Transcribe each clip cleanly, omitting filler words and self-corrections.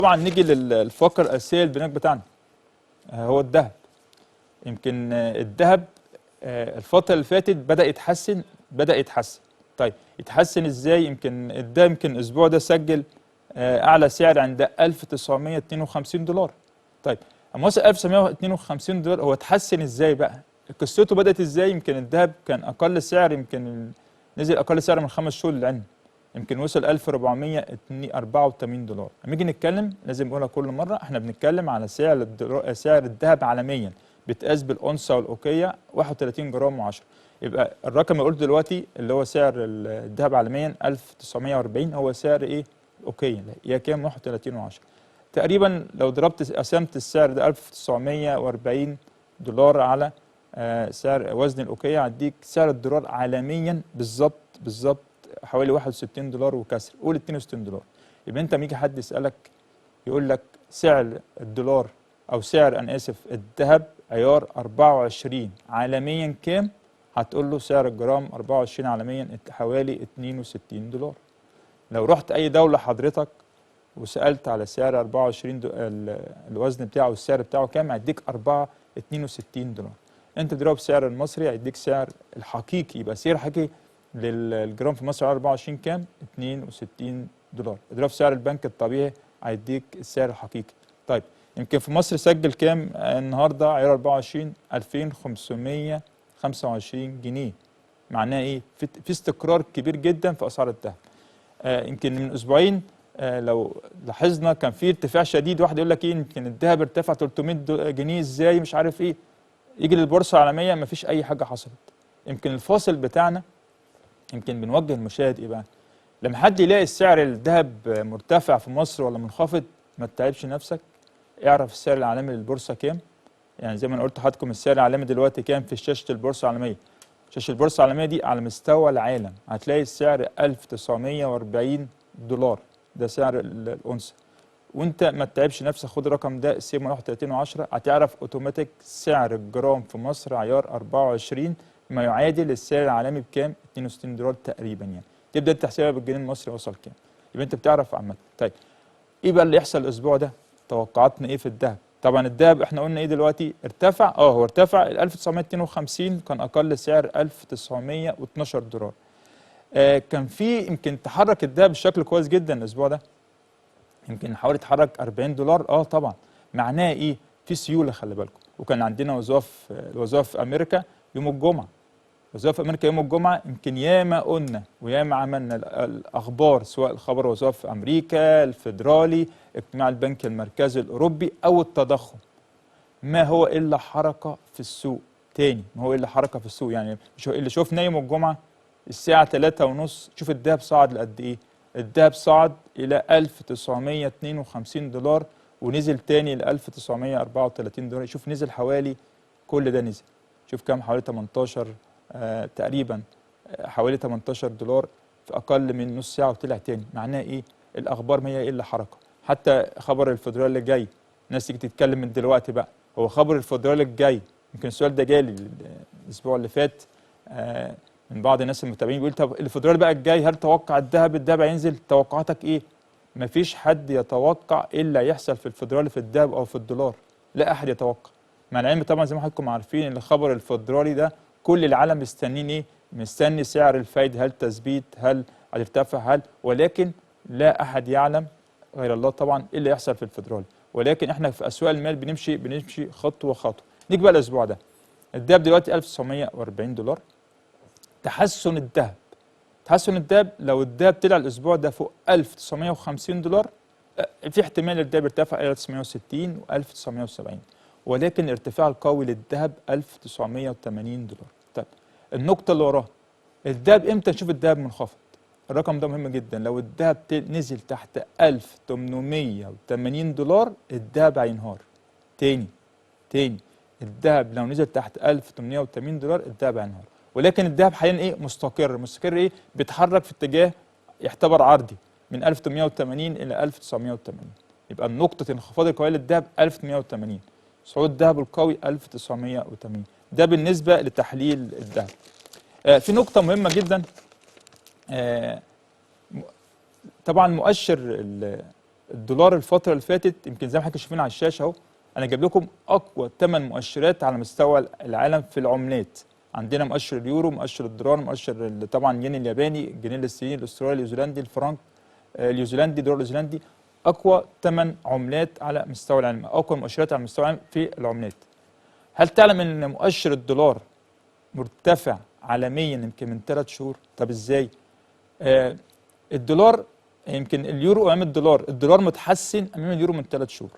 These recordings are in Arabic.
طبعا نيجي للفقره الاساسيه البناء بتاعنا، هو الذهب. يمكن الذهب الفتره اللي فاتت بدا يتحسن. طيب يتحسن ازاي؟ يمكن الذهب الاسبوع ده سجل اعلى سعر عند 1952 دولار. طيب اما وصل 1952 دولار هو اتحسن ازاي بقى؟ قصته بدات ازاي؟ يمكن الذهب كان اقل سعر، يمكن نزل اقل سعر من 5 شهور للعلم، يمكن وصل 1484 دولار. لما نيجي نتكلم لازم نقولها كل مره، احنا بنتكلم على سعر الذهب عالميا بتقاس بالأونصة والأوكية 31 جرام و10. يبقى الرقم اللي قلته دلوقتي اللي هو سعر الذهب عالميا 1940 هو سعر ايه؟ الأوكية هي كام؟ 31 و10 تقريبا. لو قسمت السعر ده 1940 دولار على سعر وزن الأوكية هديك سعر الدولار عالميا بالظبط حوالي 61 دولار وكسر، قول 62 دولار. يبقى انت لما يجي حد يسألك يقول لك سعر الدولار او سعر انا اسف الذهب عيار 24 عالميا كام؟ هتقول له سعر الجرام 24 عالميا حوالي 62 دولار. لو رحت اي دولة حضرتك وسألت على سعر 24 الوزن بتاعه والسعر بتاعه كام، هيديك 62 دولار. انت تضرب سعر المصري هيديك سعر الحقيقي، يبقى سعر حقيقي للجرام في مصر 24 كام؟ 62 دولار. اضرب سعر البنك الطبيعي هيديك السعر الحقيقي. طيب يمكن في مصر سجل كام النهارده عيار 24؟ 2525 جنيه. معناه ايه؟ في استقرار كبير جدا في اسعار الذهب. يمكن من اسبوعين لو لاحظنا كان في ارتفاع شديد، واحد يقول لك ايه يمكن الذهب ارتفع 300 جنيه ازاي مش عارف ايه، يجي للبورصه العالميه ما فيش اي حاجه حصلت. يمكن الفاصل بتاعنا يمكن بنوجه المشاهد ايه بقى؟ لما حد يلاقي السعر الذهب مرتفع في مصر ولا منخفض ما تتعبش نفسك، اعرف السعر العالمي للبورصه كام. يعني زي ما انا قلت لحضراتكم السعر العالمي دلوقتي كام في شاشه البورصه العالميه. شاشه البورصه العالميه دي على مستوى العالم هتلاقي السعر 1940 دولار، ده سعر الاونصه. وانت ما تتعبش نفسك، خد الرقم ده قسمه 31 و10 هتعرف اوتوماتيك سعر الجرام في مصر عيار 24 ما يعادل السعر العالمي بكام؟ 62 دولار تقريبا. يعني تبدا تحسبها بالجنيه المصري وصل كام، يبقى انت بتعرف عامه. طيب ايه بقى اللي يحصل الاسبوع ده؟ توقعاتنا ايه في الذهب؟ طبعا الذهب احنا قلنا ايه دلوقتي؟ ارتفع. هو ارتفع ال 1952 كان اقل سعر 1912 دولار. كان في يمكن تحرك الذهب بشكل كويس جدا الاسبوع ده، يمكن حوالي اتحرك 40 دولار. طبعا معناه ايه؟ في سيوله، خلي بالكم. وكان عندنا الوظائف في امريكا يوم الجمعه. وظائف في امريكا يوم الجمعه يمكن ياما قلنا وياما عملنا الاخبار، سواء الخبر وظائف في امريكا الفيدرالي، اجتماع البنك المركزي الاوروبي او التضخم. ما هو الا حركه في السوق تاني، ما هو الا حركه في السوق. يعني مش اللي شفناه يوم الجمعه الساعه 3:30 شوف الذهب صعد لقد ايه؟ الذهب صعد الى 1952 دولار ونزل تاني ل 1934 دولار. شوف نزل حوالي، كل ده نزل، شوف كام؟ حوالي 18 تقريبا حوالي 18 دولار في اقل من نص ساعه وطلع تاني. معناه ايه؟ الاخبار ما هي الا حركه. حتى خبر الفدرالي اللي جاي الناس تيجي تتكلم من دلوقتي بقى، هو خبر الفدرالي الجاي. يمكن السؤال ده جالي الاسبوع اللي فات من بعض الناس المتابعين، بيقول طب الفدرالي بقى الجاي هل توقع الذهب هينزل؟ توقعاتك ايه؟ مفيش حد يتوقع ايه اللي هيحصل في الفدرالي في الذهب او في الدولار، لا احد يتوقع. مع العلم طبعا زي ما حضراتكم عارفين ان الخبر الفدرالي ده كل العالم مستنين ايه؟ مستني سعر الفايده، هل تثبيت، هل هترتفع، ولكن لا احد يعلم غير الله طبعا ايه اللي يحصل في الفدرالي. ولكن احنا في اسواق المال بنمشي خطوه خطوه. نيجي بقى الاسبوع ده الذهب دلوقتي 1940 دولار. تحسن الذهب لو الذهب طلع الاسبوع ده فوق 1950 دولار في احتمال الذهب يرتفع الى 1960 و1970، ولكن الارتفاع القوي للذهب 1980 دولار. طيب النقطة اللي وراها الذهب امتى نشوف الذهب منخفض؟ الرقم ده مهم جدا. لو الذهب نزل تحت 1880 دولار الذهب هينهار. تاني الذهب لو نزل تحت 1880 دولار الذهب هينهار. ولكن الذهب حاليا ايه؟ مستقر ايه؟ بيتحرك في اتجاه يعتبر عرضي من 1880 الى 1980. يبقى نقطة انخفاض القوية للذهب 1880، صعود الذهب القوي 1980. ده بالنسبة لتحليل الذهب. في نقطة مهمة جدا، طبعا مؤشر الدولار الفتره اللي فاتت يمكن زي ما حضرتك شايفين على الشاشه اهو، انا جايب لكم اقوى 8 مؤشرات على مستوى العالم في العملات. عندنا مؤشر اليورو، مؤشر الدولار، مؤشر طبعا الين الياباني، الجنيه الاسترليني، الاسترالي، النيوزيلندي، الفرنك النيوزيلندي، الدولار النيوزيلندي. اقوى 8 عملات على مستوى العالم، اقوى مؤشرات على مستوى العالم في العملات. هل تعلم ان مؤشر الدولار مرتفع عالميا يمكن من 3 شهور؟ طب ازاي؟ الدولار يمكن اليورو امام الدولار متحسن امام اليورو من 3 شهور.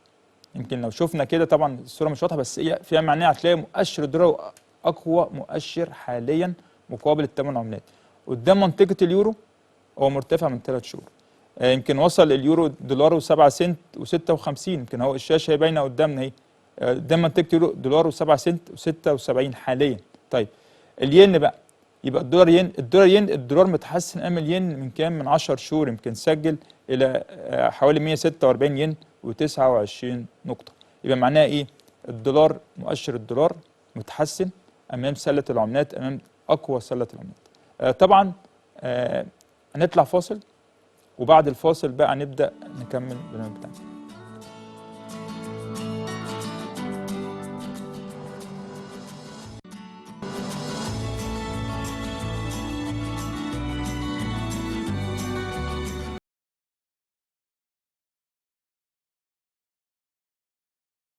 يمكن لو شفنا كده، طبعا الصوره مش واضحه بس هي فيها معناها، هتلاقي مؤشر الدولار اقوى مؤشر حاليا مقابل الثمان عملات. قدام منطقه اليورو هو مرتفع من 3 شهور. يمكن وصل اليورو دولار 7 سنت و56، يمكن هو الشاشه هي باينه قدامنا اهي. قدام منطقه اليورو دولار 7 سنت و76 حاليا. طيب الين بقى، يبقى الدولار متحسن امام الين من كام؟ من 10 شهور، يمكن سجل الى حوالي 146 ين و29 نقطه. يبقى معناها ايه؟ مؤشر الدولار متحسن امام سله العملات، امام اقوى سله العملات. طبعا هنطلع فاصل، وبعد الفاصل بقى نبدا نكمل البرنامج بتاعنا.